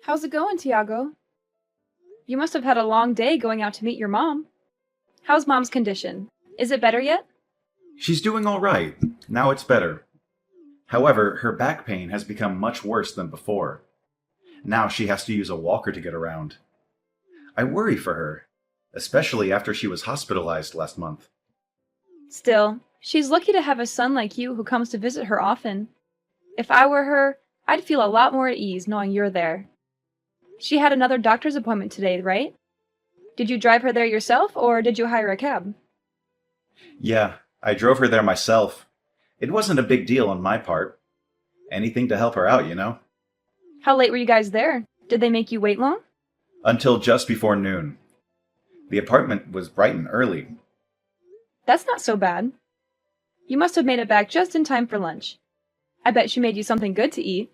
How's it going, Tiago? You must have had a long day going out to meet your mom. How's mom's condition? Is it better yet? She's doing all right. Now it's better. However, her back pain has become much worse than before. Now she has to use a walker to get around. I worry for her, especially after she was hospitalized last month. Still, she's lucky to have a son like you who comes to visit her often. If I were her, I'd feel a lot more at ease knowing you're there. She had another doctor's appointment today, right? Did you drive her there yourself, or did you hire a cab? Yeah, I drove her there myself. It wasn't a big deal on my part. Anything to help her out, you know? How late were you guys there? Did they make you wait long? Until just before noon. The apartment was bright and early. That's not so bad. You must have made it back just in time for lunch. I bet she made you something good to eat.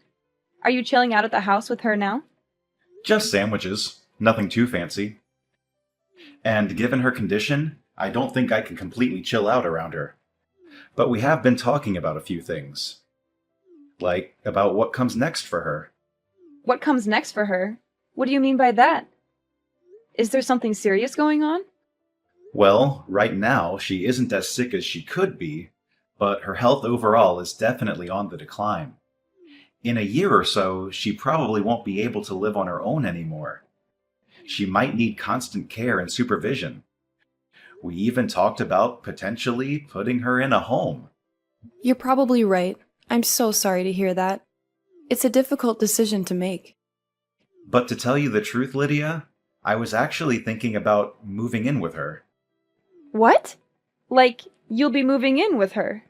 Are you chilling out at the house with her now? Just sandwiches. Nothing too fancy. And given her condition, I don't think I can completely chill out around her. But we have been talking about a few things. Like, about what comes next for her. What comes next for her? What do you mean by that? Is there something serious going on? Well, right now, she isn't as sick as she could be, but her health overall is definitely on the decline. In a year or so, she probably won't be able to live on her own anymore. She might need constant care and supervision. We even talked about potentially putting her in a home. You're probably right. I'm so sorry to hear that. It's a difficult decision to make. But to tell you the truth, Lydia, I was actually thinking about moving in with her. What? Like, you'll be moving in with her?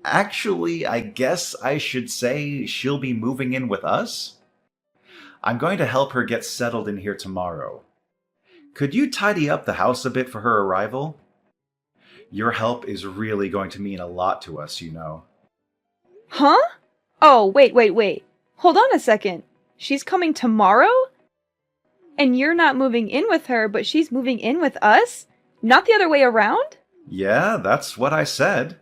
Actually, I guess I should say she'll be moving in with us. I'm going to help her get settled in here tomorrow. Could you tidy up the house a bit for her arrival? Your help is really going to mean a lot to us, you know. Huh? Oh, wait. Hold on a second. She's coming tomorrow? And you're not moving in with her, but she's moving in with us? Not the other way around? Yeah, that's what I said.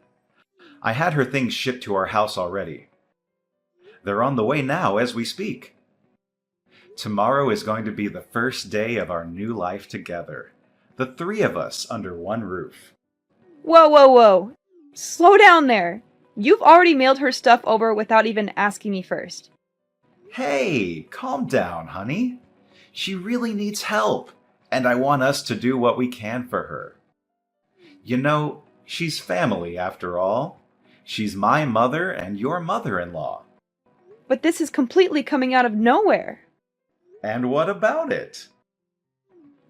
I had her things shipped to our house already. They're on the way now as we speak. Tomorrow is going to be the first day of our new life together. The three of us under one roof. Whoa. Slow down there. You've already mailed her stuff over without even asking me first. Hey, calm down, honey. She really needs help, and I want us to do what we can for her. You know, she's family after all. She's my mother and your mother-in-law. But this is completely coming out of nowhere. And what about it?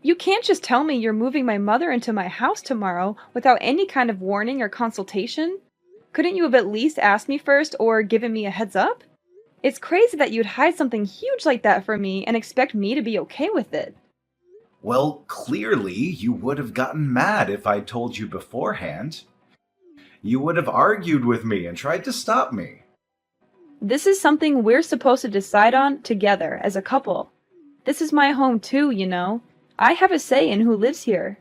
You can't just tell me you're moving my mother into my house tomorrow without any kind of warning or consultation. Couldn't you have at least asked me first or given me a heads up? It's crazy that you'd hide something huge like that from me and expect me to be okay with it. Well, clearly you would have gotten mad if I'd told you beforehand. You would have argued with me and tried to stop me. This is something we're supposed to decide on together as a couple. This is my home too, you know. I have a say in who lives here.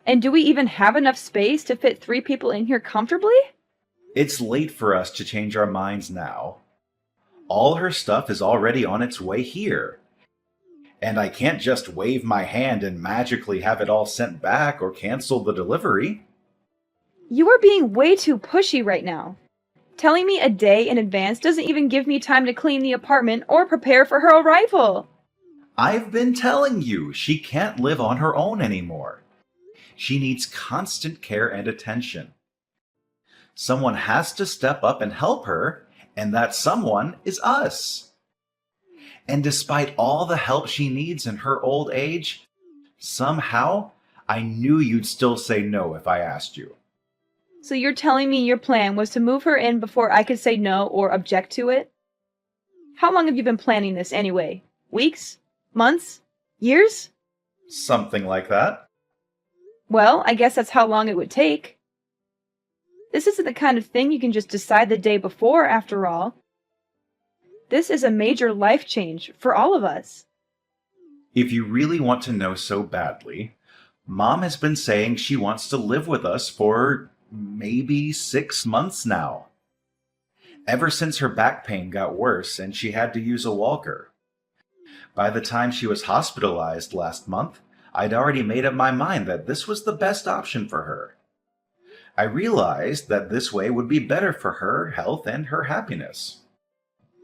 And do we even have enough space to fit 3 people in here comfortably? It's late for us to change our minds now. All her stuff is already on its way here. And I can't just wave my hand and magically have it all sent back or cancel the delivery. You are being way too pushy right now. Telling me a day in advance doesn't even give me time to clean the apartment or prepare for her arrival. I've been telling you, she can't live on her own anymore. She needs constant care and attention. Someone has to step up and help her, and that someone is us. And despite all the help she needs in her old age, somehow, I knew you'd still say no if I asked you. So you're telling me your plan was to move her in before I could say no or object to it? How long have you been planning this anyway? Weeks? Months? Years? Something like that. Well, I guess that's how long it would take. This isn't the kind of thing you can just decide the day before, after all. This is a major life change for all of us. If you really want to know so badly, Mom has been saying she wants to live with us for maybe 6 months now. Ever since her back pain got worse and she had to use a walker. By the time she was hospitalized last month, I'd already made up my mind that this was the best option for her. I realized that this way would be better for her health and her happiness.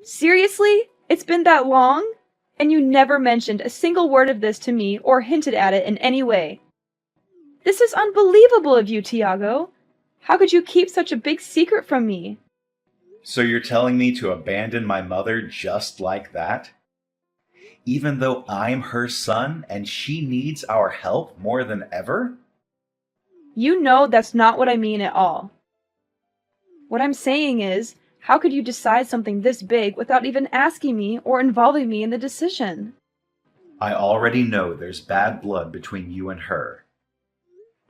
Seriously? It's been that long? And you never mentioned a single word of this to me or hinted at it in any way. This is unbelievable of you, Tiago. How could you keep such a big secret from me? So you're telling me to abandon my mother just like that? Even though I'm her son and she needs our help more than ever? You know that's not what I mean at all. What I'm saying is, how could you decide something this big without even asking me or involving me in the decision? I already know there's bad blood between you and her.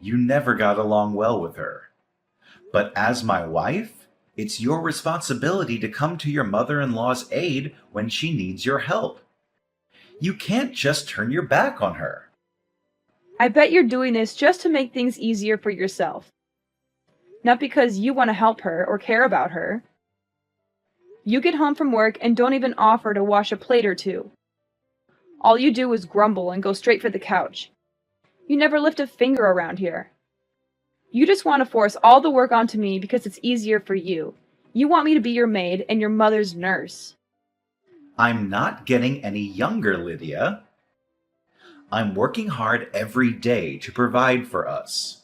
You never got along well with her. But as my wife, it's your responsibility to come to your mother-in-law's aid when she needs your help. You can't just turn your back on her. I bet you're doing this just to make things easier for yourself. Not because you want to help her or care about her. You get home from work and don't even offer to wash a plate or two. All you do is grumble and go straight for the couch. You never lift a finger around here. You just want to force all the work onto me because it's easier for you. You want me to be your maid and your mother's nurse. I'm not getting any younger, Lydia. I'm working hard every day to provide for us.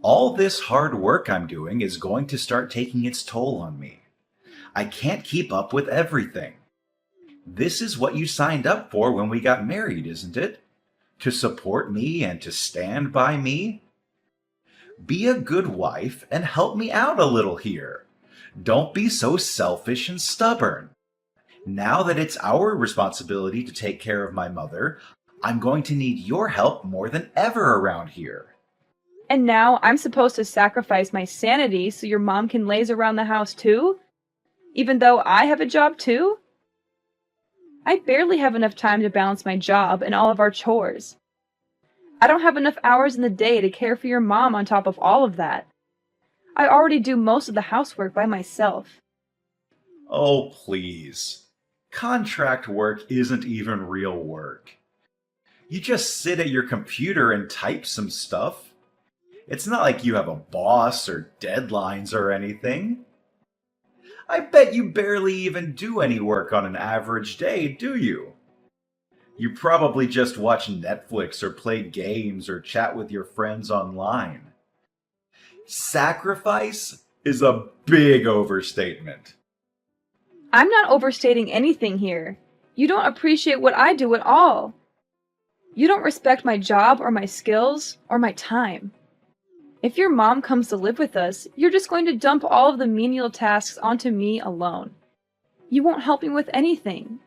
All this hard work I'm doing is going to start taking its toll on me. I can't keep up with everything. This is what you signed up for when we got married, isn't it? To support me and to stand by me? Be a good wife and help me out a little here. Don't be so selfish and stubborn. Now that it's our responsibility to take care of my mother, I'm going to need your help more than ever around here. And now I'm supposed to sacrifice my sanity so your mom can laze around the house too? Even though I have a job too? I barely have enough time to balance my job and all of our chores. I don't have enough hours in the day to care for your mom on top of all of that. I already do most of the housework by myself. Oh, please. Contract work isn't even real work. You just sit at your computer and type some stuff. It's not like you have a boss or deadlines or anything. I bet you barely even do any work on an average day, do you? You probably just watch Netflix or play games or chat with your friends online. Sacrifice is a big overstatement. I'm not overstating anything here. You don't appreciate what I do at all. You don't respect my job or my skills or my time. If your mom comes to live with us, you're just going to dump all of the menial tasks onto me alone. You won't help me with anything.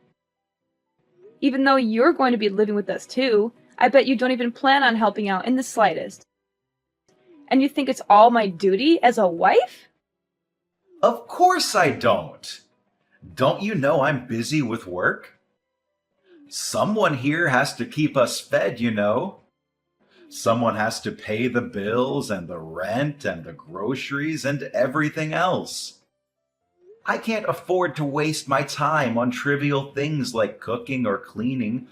Even though you're going to be living with us too, I bet you don't even plan on helping out in the slightest. And you think it's all my duty as a wife? Of course I don't. Don't you know I'm busy with work? Someone here has to keep us fed, you know. Someone has to pay the bills and the rent and the groceries and everything else. I can't afford to waste my time on trivial things like cooking or cleaning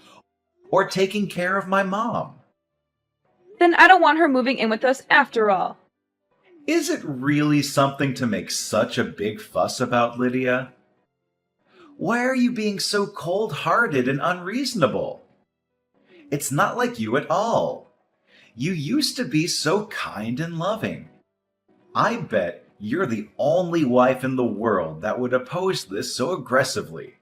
or taking care of my mom. Then I don't want her moving in with us after all. Is it really something to make such a big fuss about, Lydia? Why are you being so cold-hearted and unreasonable? It's not like you at all. You used to be so kind and loving. I bet you're the only wife in the world that would oppose this so aggressively.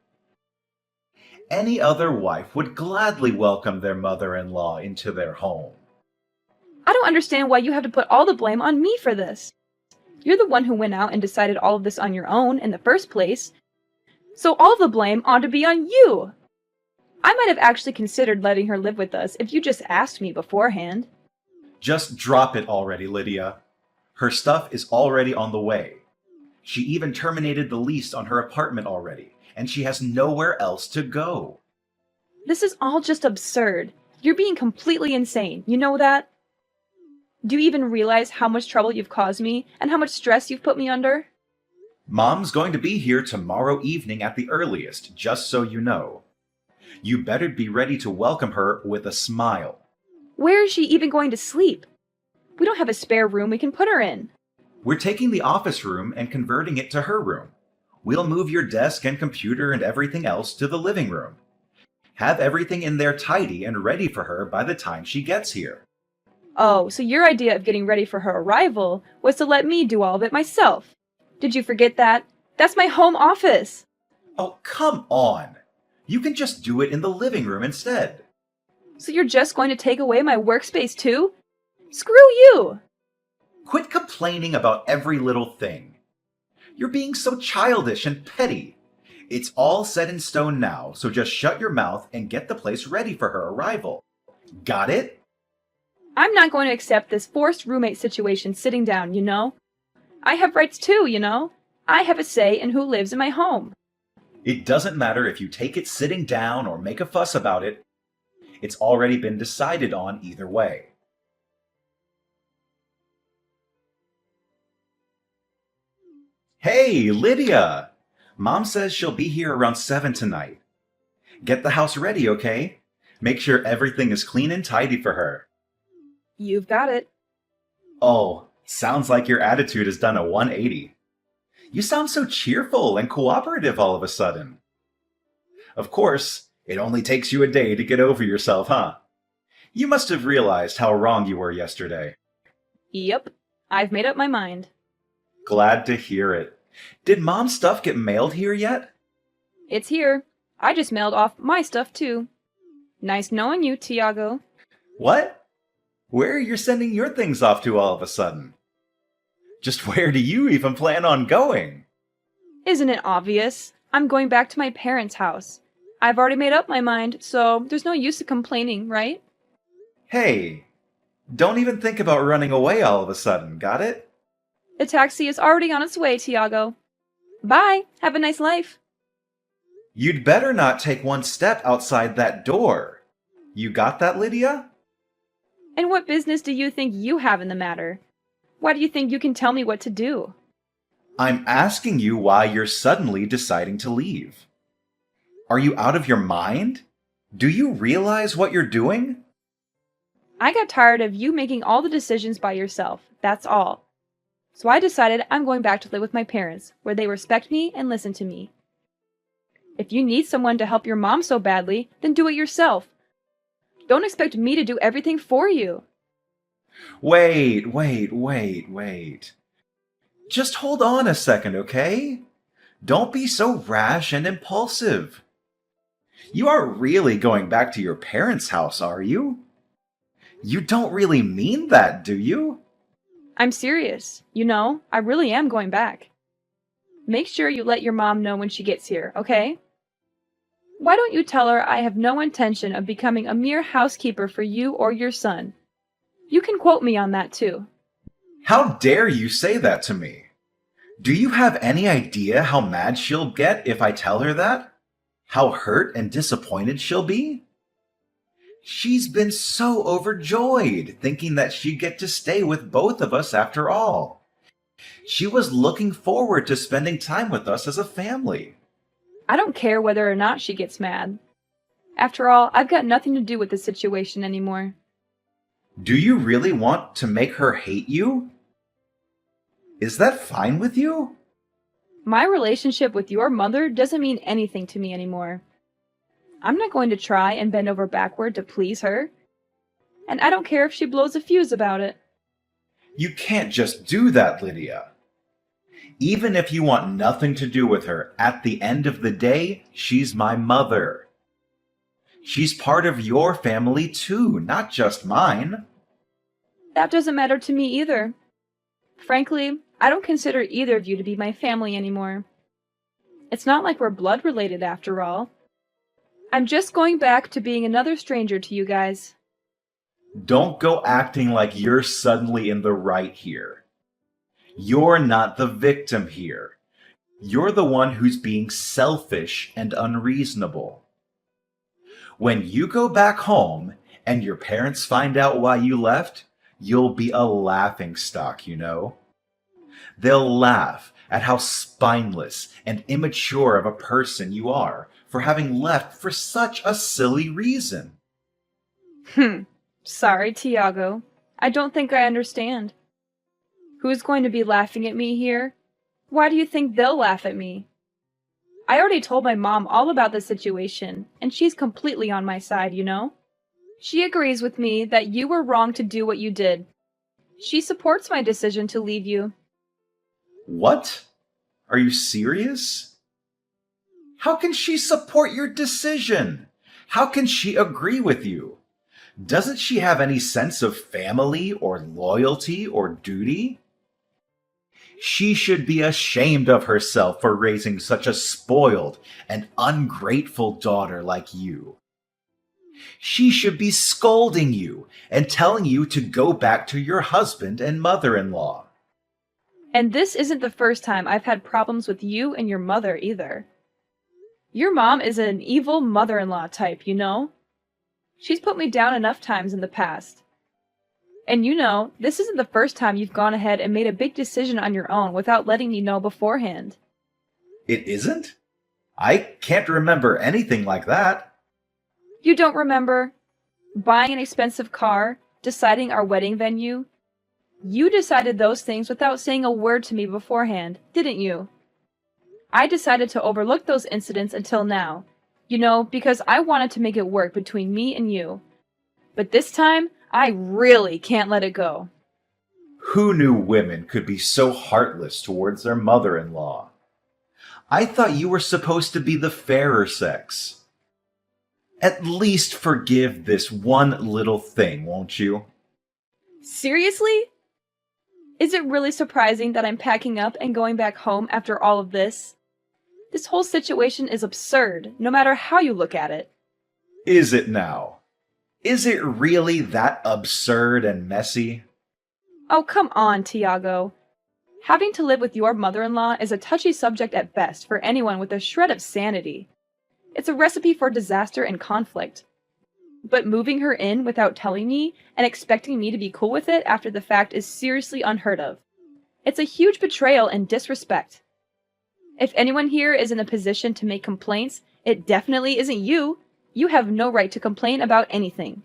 Any other wife would gladly welcome their mother-in-law into their home. I don't understand why you have to put all the blame on me for this. You're the one who went out and decided all of this on your own in the first place. So all of the blame ought to be on you. I might have actually considered letting her live with us if you just asked me beforehand. Just drop it already, Lydia. Her stuff is already on the way. She even terminated the lease on her apartment already, and she has nowhere else to go. This is all just absurd. You're being completely insane, you know that? Do you even realize how much trouble you've caused me and how much stress you've put me under? Mom's going to be here tomorrow evening at the earliest, just so you know. You better be ready to welcome her with a smile. Where is she even going to sleep? We don't have a spare room we can put her in. We're taking the office room and converting it to her room. We'll move your desk and computer and everything else to the living room. Have everything in there tidy and ready for her by the time she gets here. Oh, so your idea of getting ready for her arrival was to let me do all of it myself. Did you forget that? That's my home office. Oh, come on. You can just do it in the living room instead. So you're just going to take away my workspace too? Screw you! Quit complaining about every little thing. You're being so childish and petty. It's all set in stone now, so just shut your mouth and get the place ready for her arrival. Got it? I'm not going to accept this forced roommate situation sitting down, you know? I have rights too, you know? I have a say in who lives in my home. It doesn't matter if you take it sitting down or make a fuss about it. It's already been decided on either way. Hey, Lydia! Mom says she'll be here around 7 tonight. Get the house ready, okay? Make sure everything is clean and tidy for her. You've got it. Oh, sounds like your attitude has done a 180. You sound so cheerful and cooperative all of a sudden. Of course, it only takes you a day to get over yourself, huh? You must have realized how wrong you were yesterday. Yep, I've made up my mind. Glad to hear it. Did Mom's stuff get mailed here yet? It's here. I just mailed off my stuff too. Nice knowing you, Tiago. What? Where are you sending your things off to all of a sudden? Just where do you even plan on going? Isn't it obvious? I'm going back to my parents' house. I've already made up my mind, so there's no use of complaining, right? Hey, don't even think about running away all of a sudden, got it? The taxi is already on its way, Tiago. Bye. Have a nice life. You'd better not take one step outside that door. You got that, Lydia? And what business do you think you have in the matter? Why do you think you can tell me what to do? I'm asking you why you're suddenly deciding to leave. Are you out of your mind? Do you realize what you're doing? I got tired of you making all the decisions by yourself. That's all. So I decided I'm going back to live with my parents, where they respect me and listen to me. If you need someone to help your mom so badly, then do it yourself. Don't expect me to do everything for you. Wait. Just hold on a second, okay? Don't be so rash and impulsive. You aren't really going back to your parents' house, are you? You don't really mean that, do you? I'm serious. You know, I really am going back. Make sure you let your mom know when she gets here, okay? Why don't you tell her I have no intention of becoming a mere housekeeper for you or your son? You can quote me on that too. How dare you say that to me? Do you have any idea how mad she'll get if I tell her that? How hurt and disappointed she'll be? She's been so overjoyed, thinking that she'd get to stay with both of us after all. She was looking forward to spending time with us as a family. I don't care whether or not she gets mad. After all, I've got nothing to do with the situation anymore. Do you really want to make her hate you? Is that fine with you? My relationship with your mother doesn't mean anything to me anymore. I'm not going to try and bend over backward to please her. And I don't care if she blows a fuse about it. You can't just do that, Lydia. Even if you want nothing to do with her, at the end of the day, she's my mother. She's part of your family too, not just mine. That doesn't matter to me either. Frankly, I don't consider either of you to be my family anymore. It's not like we're blood related after all. I'm just going back to being another stranger to you guys. Don't go acting like you're suddenly in the right here. You're not the victim here. You're the one who's being selfish and unreasonable. When you go back home and your parents find out why you left, you'll be a laughingstock, you know. They'll laugh at how spineless and immature of a person you are for having left for such a silly reason. Sorry, Tiago. I don't think I understand. Who's going to be laughing at me here? Why do you think they'll laugh at me? I already told my mom all about the situation, and she's completely on my side, you know? She agrees with me that you were wrong to do what you did. She supports my decision to leave you. What? Are you serious? How can she support your decision? How can she agree with you? Doesn't she have any sense of family or loyalty or duty? She should be ashamed of herself for raising such a spoiled and ungrateful daughter like you. She should be scolding you and telling you to go back to your husband and mother-in-law. And this isn't the first time I've had problems with you and your mother either. Your mom is an evil mother-in-law type, you know? She's put me down enough times in the past. And you know, this isn't the first time you've gone ahead and made a big decision on your own without letting me know beforehand. It isn't? I can't remember anything like that. You don't remember buying an expensive car, deciding our wedding venue? You decided those things without saying a word to me beforehand, didn't you? I decided to overlook those incidents until now, you know, because I wanted to make it work between me and you. But this time, I really can't let it go. Who knew women could be so heartless towards their mother-in-law? I thought you were supposed to be the fairer sex. At least forgive this one little thing, won't you? Seriously? Is it really surprising that I'm packing up and going back home after all of this? This whole situation is absurd, no matter how you look at it. Is it now? Is it really that absurd and messy? Oh, come on, Tiago. Having to live with your mother-in-law is a touchy subject at best for anyone with a shred of sanity. It's a recipe for disaster and conflict. But moving her in without telling me and expecting me to be cool with it after the fact is seriously unheard of. It's a huge betrayal and disrespect. If anyone here is in a position to make complaints, it definitely isn't you. You have no right to complain about anything.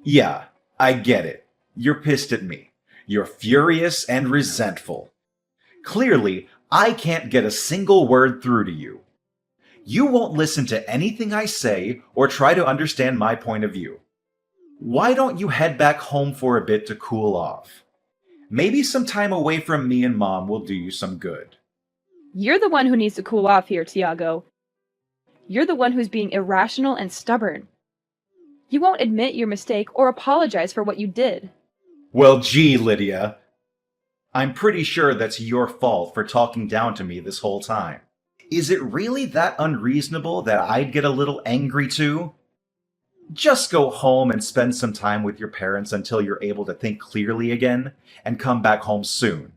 Yeah, I get it. You're pissed at me. You're furious and resentful. Clearly, I can't get a single word through to you. You won't listen to anything I say or try to understand my point of view. Why don't you head back home for a bit to cool off? Maybe some time away from me and Mom will do you some good. You're the one who needs to cool off here, Tiago. You're the one who's being irrational and stubborn. You won't admit your mistake or apologize for what you did. Well, gee, Lydia. I'm pretty sure that's your fault for talking down to me this whole time. Is it really that unreasonable that I'd get a little angry too? Just go home and spend some time with your parents until you're able to think clearly again, and come back home soon.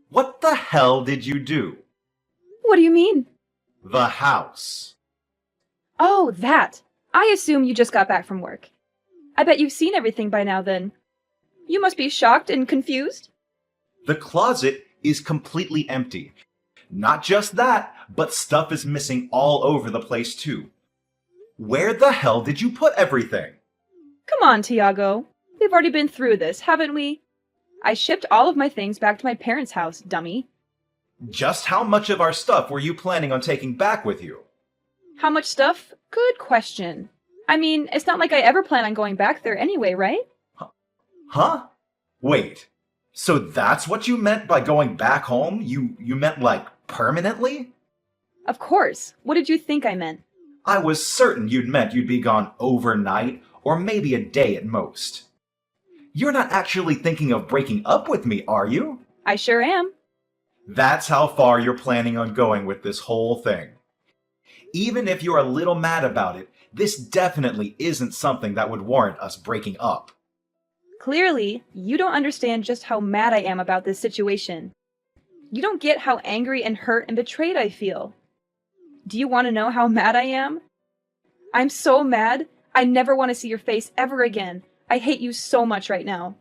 What the hell did you do? What do you mean? The house. Oh, that! I assume you just got back from work. I bet you've seen everything by now then. You must be shocked and confused. The closet is completely empty. Not just that, but stuff is missing all over the place too. Where the hell did you put everything? Come on, Tiago. We've already been through this, haven't we? I shipped all of my things back to my parents' house, dummy. Just how much of our stuff were you planning on taking back with you? How much stuff? Good question. I mean, it's not like I ever plan on going back there anyway, right? Huh? Wait. So that's what you meant by going back home? You meant like permanently? Of course. What did you think I meant? I was certain you'd meant you'd be gone overnight, or maybe a day at most. You're not actually thinking of breaking up with me, are you? I sure am. That's how far you're planning on going with this whole thing. Even if you're a little mad about it, this definitely isn't something that would warrant us breaking up. Clearly, you don't understand just how mad I am about this situation. You don't get how angry and hurt and betrayed I feel. Do you want to know how mad I am? I'm so mad, I never want to see your face ever again. I hate you so much right now.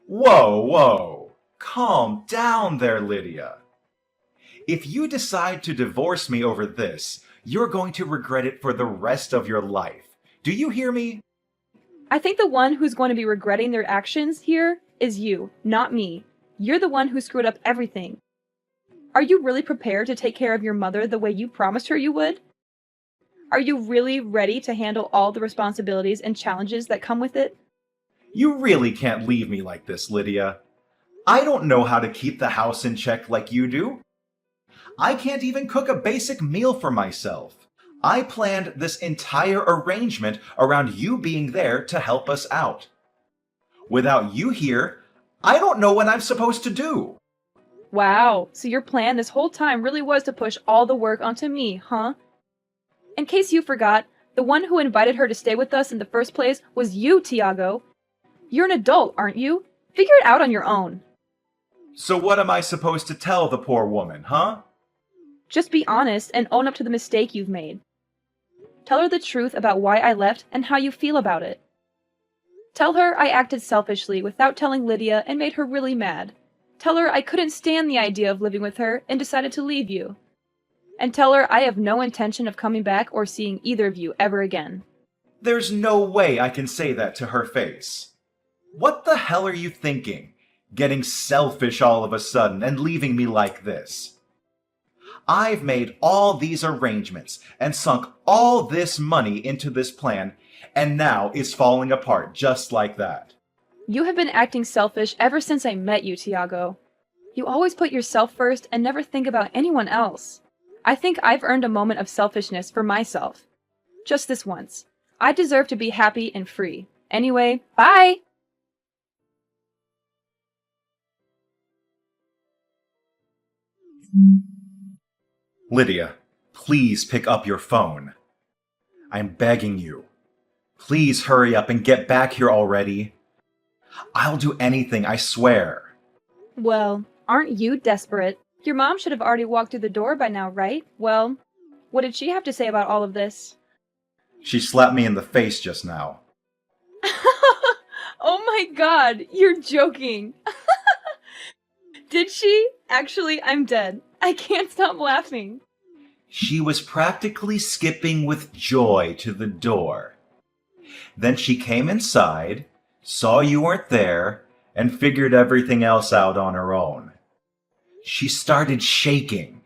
Whoa. Calm down there, Lydia. If you decide to divorce me over this, you're going to regret it for the rest of your life. Do you hear me? I think the one who's going to be regretting their actions here is you, not me. You're the one who screwed up everything. Are you really prepared to take care of your mother the way you promised her you would? Are you really ready to handle all the responsibilities and challenges that come with it? You really can't leave me like this, Lydia. I don't know how to keep the house in check like you do. I can't even cook a basic meal for myself. I planned this entire arrangement around you being there to help us out. Without you here, I don't know what I'm supposed to do. Wow, so your plan this whole time really was to push all the work onto me, huh? In case you forgot, the one who invited her to stay with us in the first place was you, Tiago. You're an adult, aren't you? Figure it out on your own. So what am I supposed to tell the poor woman, huh? Just be honest and own up to the mistake you've made. Tell her the truth about why I left and how you feel about it. Tell her I acted selfishly without telling Lydia and made her really mad. Tell her I couldn't stand the idea of living with her and decided to leave you. And tell her I have no intention of coming back or seeing either of you ever again. There's no way I can say that to her face. What the hell are you thinking? Getting selfish all of a sudden and leaving me like this? I've made all these arrangements and sunk all this money into this plan, and now it's falling apart just like that. You have been acting selfish ever since I met you, Tiago. You always put yourself first and never think about anyone else. I think I've earned a moment of selfishness for myself. Just this once. I deserve to be happy and free. Anyway, bye! Lydia, please pick up your phone. I'm begging you. Please hurry up and get back here already. I'll do anything, I swear. Well, aren't you desperate? Your mom should have already walked through the door by now, right? Well, what did she have to say about all of this? She slapped me in the face just now. Oh my god, you're joking. Did she? Actually, I'm dead. I can't stop laughing. She was practically skipping with joy to the door. Then she came inside, saw you weren't there, and figured everything else out on her own. She started shaking.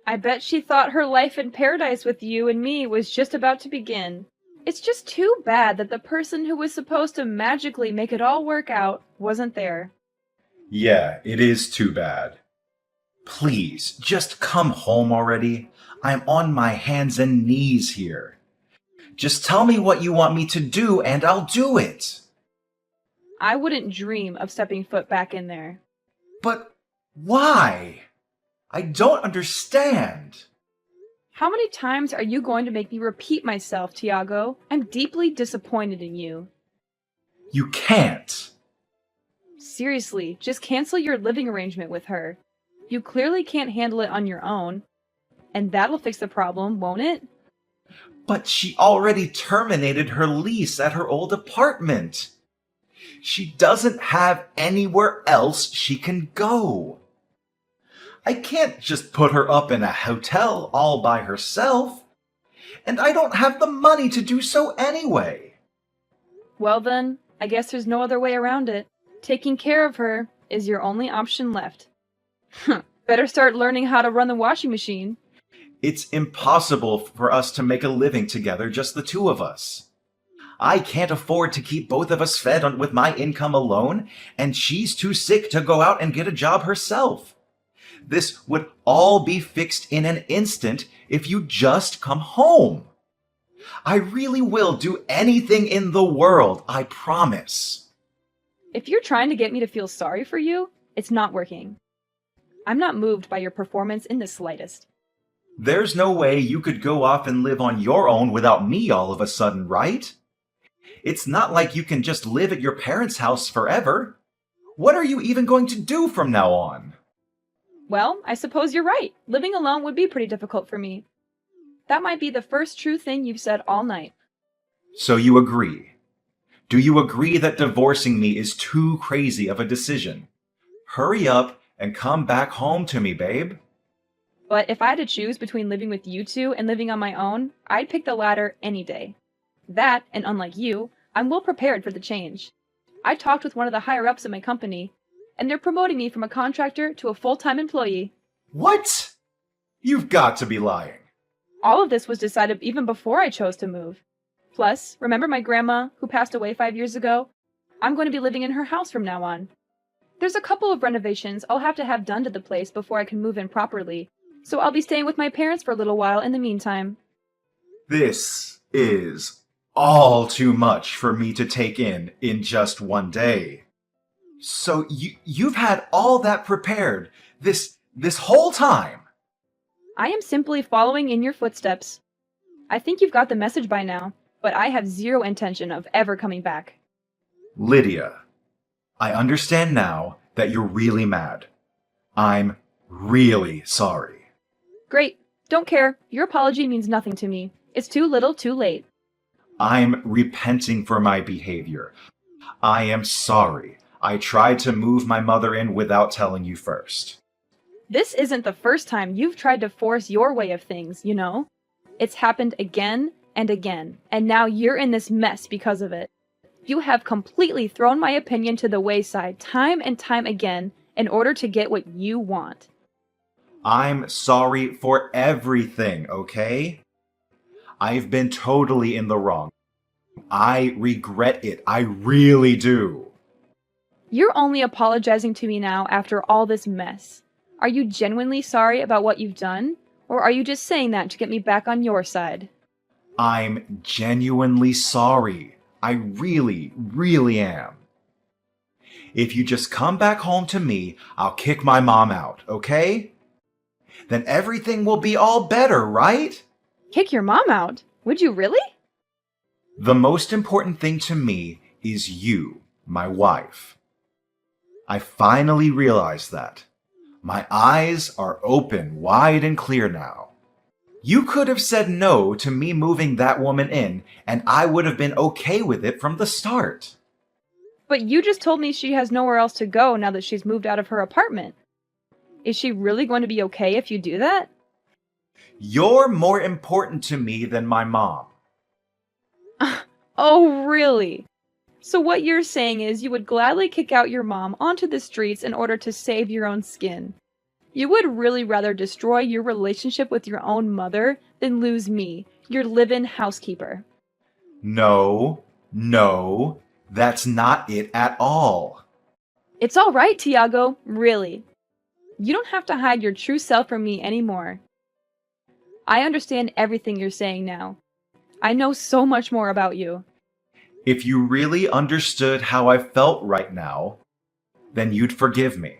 I bet she thought her life in paradise with you and me was just about to begin. It's just too bad that the person who was supposed to magically make it all work out wasn't there. Yeah, it is too bad. Please, just come home already. I'm on my hands and knees here. Just tell me what you want me to do and I'll do it. I wouldn't dream of stepping foot back in there. But why? I don't understand. How many times are you going to make me repeat myself, Tiago? I'm deeply disappointed in you. You can't. Seriously, just cancel your living arrangement with her. You clearly can't handle it on your own. And that'll fix the problem, won't it? But she already terminated her lease at her old apartment. She doesn't have anywhere else she can go. I can't just put her up in a hotel all by herself. And I don't have the money to do so anyway. Well then, I guess there's no other way around it. Taking care of her is your only option left. Better start learning how to run the washing machine. It's impossible for us to make a living together, just the two of us. I can't afford to keep both of us fed with my income alone, and she's too sick to go out and get a job herself. This would all be fixed in an instant if you just come home. I really will do anything in the world, I promise. If you're trying to get me to feel sorry for you, it's not working. I'm not moved by your performance in the slightest. There's no way you could go off and live on your own without me all of a sudden, right? It's not like you can just live at your parents' house forever. What are you even going to do from now on? Well, I suppose you're right. Living alone would be pretty difficult for me. That might be the first true thing you've said all night. So you agree? Do you agree that divorcing me is too crazy of a decision? Hurry up and come back home to me, babe. But if I had to choose between living with you two and living on my own, I'd pick the latter any day. That, and unlike you, I'm well prepared for the change. I talked with one of the higher-ups at my company, and they're promoting me from a contractor to a full-time employee. What? You've got to be lying. All of this was decided even before I chose to move. Plus, remember my grandma, who passed away 5 years ago? I'm going to be living in her house from now on. There's a couple of renovations I'll have to have done to the place before I can move in properly, so I'll be staying with my parents for a little while in the meantime. This is all too much for me to take in just one day. So you've had all that prepared this whole time? I am simply following in your footsteps. I think you've got the message by now, but I have zero intention of ever coming back. Lydia, I understand now that you're really mad. I'm really sorry. Great. Don't care. Your apology means nothing to me. It's too little, too late. I'm repenting for my behavior. I am sorry. I tried to move my mother in without telling you first. This isn't the first time you've tried to force your way of things, you know? It's happened again and again, and now you're in this mess because of it. You have completely thrown my opinion to the wayside time and time again in order to get what you want. I'm sorry for everything, okay? I've been totally in the wrong. I regret it. I really do. You're only apologizing to me now after all this mess. Are you genuinely sorry about what you've done? Or are you just saying that to get me back on your side? I'm genuinely sorry. I really, really am. If you just come back home to me, I'll kick my mom out, okay? Then everything will be all better, right? Kick your mom out? Would you really? The most important thing to me is you, my wife. I finally realized that. My eyes are open wide and clear now. You could have said no to me moving that woman in, and I would have been okay with it from the start. But you just told me she has nowhere else to go now that she's moved out of her apartment. Is she really going to be okay if you do that? You're more important to me than my mom. Oh, really? So what you're saying is you would gladly kick out your mom onto the streets in order to save your own skin. You would really rather destroy your relationship with your own mother than lose me, your live-in housekeeper. No, that's not it at all. It's all right, Tiago, really. You don't have to hide your true self from me anymore. I understand everything you're saying now. I know so much more about you. If you really understood how I felt right now, then you'd forgive me.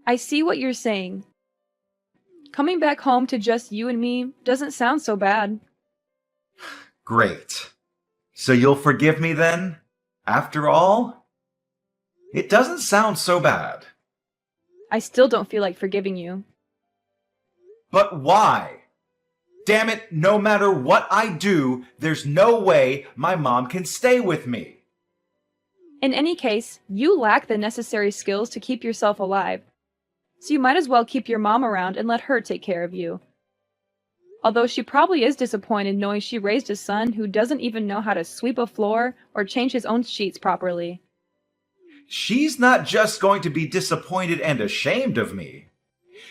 I see what you're saying. Coming back home to just you and me doesn't sound so bad. Great. So you'll forgive me then? After all? It doesn't sound so bad. I still don't feel like forgiving you. But why? Damn it, no matter what I do, there's no way my mom can stay with me. In any case, you lack the necessary skills to keep yourself alive. So you might as well keep your mom around and let her take care of you. Although she probably is disappointed knowing she raised a son who doesn't even know how to sweep a floor or change his own sheets properly. She's not just going to be disappointed and ashamed of me.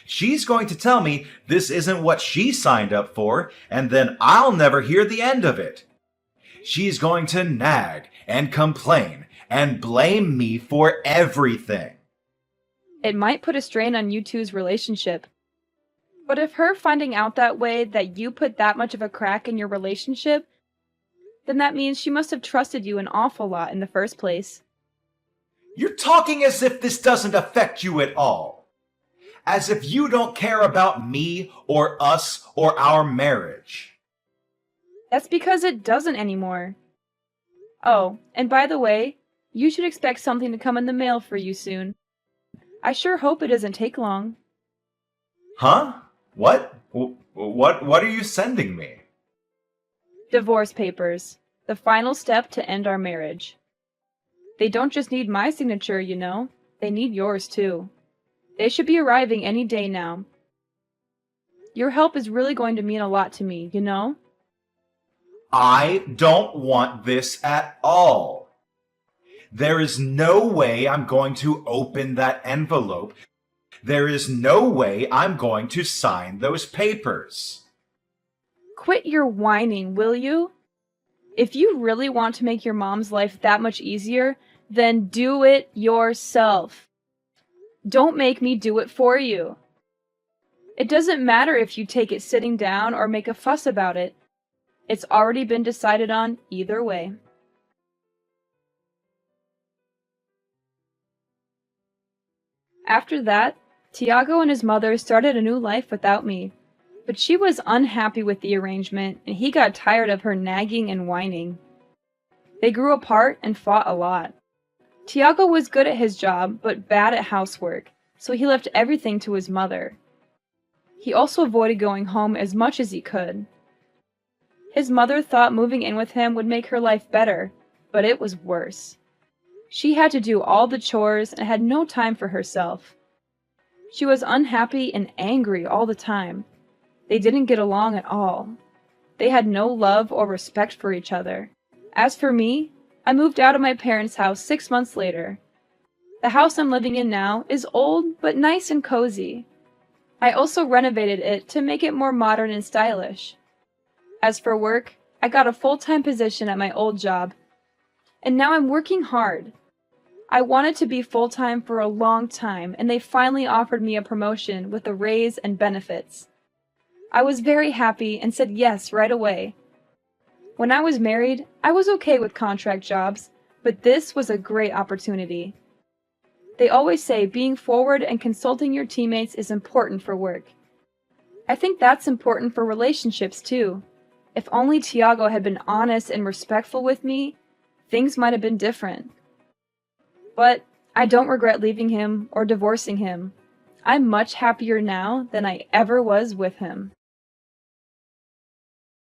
She's going to tell me this isn't what she signed up for, and then I'll never hear the end of it. She's going to nag and complain and blame me for everything. It might put a strain on you two's relationship. But if her finding out that way that you put that much of a crack in your relationship, then that means she must have trusted you an awful lot in the first place. You're talking as if this doesn't affect you at all. As if you don't care about me or us or our marriage. That's because it doesn't anymore. Oh, and by the way, you should expect something to come in the mail for you soon. I sure hope it doesn't take long. Huh? What? What are you sending me? Divorce papers. The final step to end our marriage. They don't just need my signature, you know. They need yours too. They should be arriving any day now. Your help is really going to mean a lot to me, you know? I don't want this at all. There is no way I'm going to open that envelope. There is no way I'm going to sign those papers. Quit your whining, will you? If you really want to make your mom's life that much easier, then do it yourself. Don't make me do it for you. It doesn't matter if you take it sitting down or make a fuss about it. It's already been decided on either way. After that, Tiago and his mother started a new life without me. But she was unhappy with the arrangement, and he got tired of her nagging and whining. They grew apart and fought a lot. Tiago was good at his job, but bad at housework, so he left everything to his mother. He also avoided going home as much as he could. His mother thought moving in with him would make her life better, but it was worse. She had to do all the chores and had no time for herself. She was unhappy and angry all the time. They didn't get along at all. They had no love or respect for each other. As for me, I moved out of my parents' house 6 months later. The house I'm living in now is old but nice and cozy. I also renovated it to make it more modern and stylish. As for work, I got a full-time position at my old job, and now I'm working hard. I wanted to be full-time for a long time, and they finally offered me a promotion with a raise and benefits. I was very happy and said yes right away. When I was married, I was okay with contract jobs, but this was a great opportunity. They always say being forward and consulting your teammates is important for work. I think that's important for relationships too. If only Tiago had been honest and respectful with me, things might have been different. But I don't regret leaving him or divorcing him. I'm much happier now than I ever was with him.